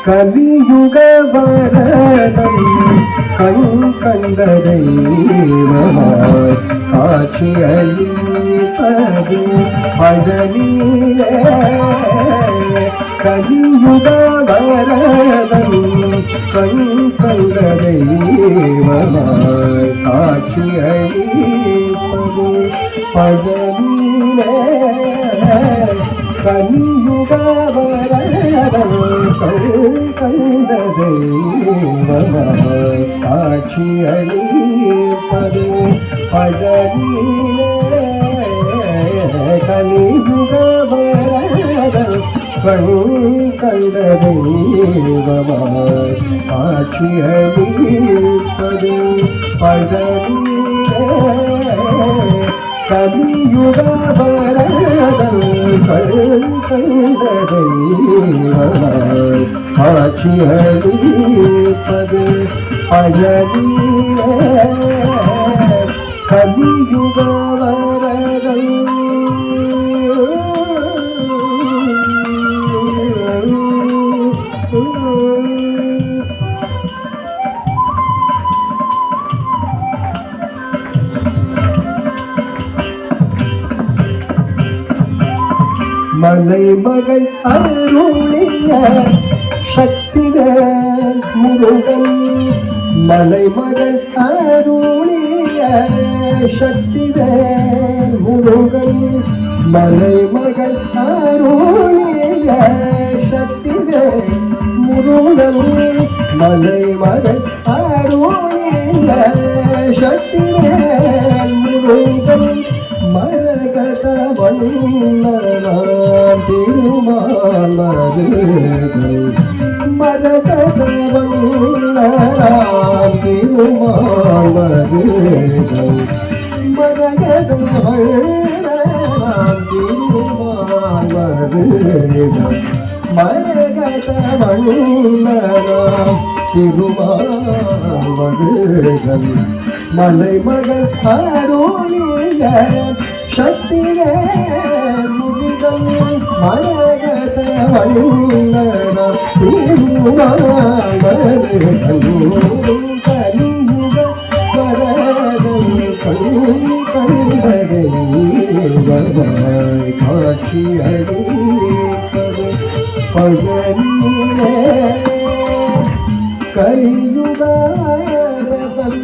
கலியுக வரதம் கண் கண்ட தெய்வமாய் காட்சி அளிப்பது பழனியே. கலியுக வரதம் கண் கண்ட தெய்வமாய் காட்சி அளிப்பது பழனியே. கலியுக வரதம் கண்ட தெய்வமாய் காட்சி அளிப்பது பழனியே. கலியுக வரதம் கண்ட தெய்வமாய் காட்சி அளிப்பது பழனியே. கலியுக வரதம் கண்ட தெய்வமாய் காட்சி அளிப்பது பழனியே. கலியுக வரதம் மலைமகள் அருளிய சக்திவேல் முருகன். மலைமகள் அருளிய சக்திவேல் முருகன். மலைமகள் அருளிய சக்திவேல் முருகன். மலைமகள் அருளிய சக்திவேல் முருகன். மரகத வண்ணனாம் திருமால் மருகன். மரகத வண்ணனாம் திருமால் மருகன். மரகத வண்ணனாம் திருமால் மருகன். மரகத வண்ணனாம் திருமால் மருகன். மலைமகள் அருளிய சக்திவேல் முருகன். மரகத வண்ணனாம் திருமால் மருகன். கலியுக வரதம் கண்ட தெய்வமாய் காட்சி அளிப்பது பழனியே. கலியுக வரதம்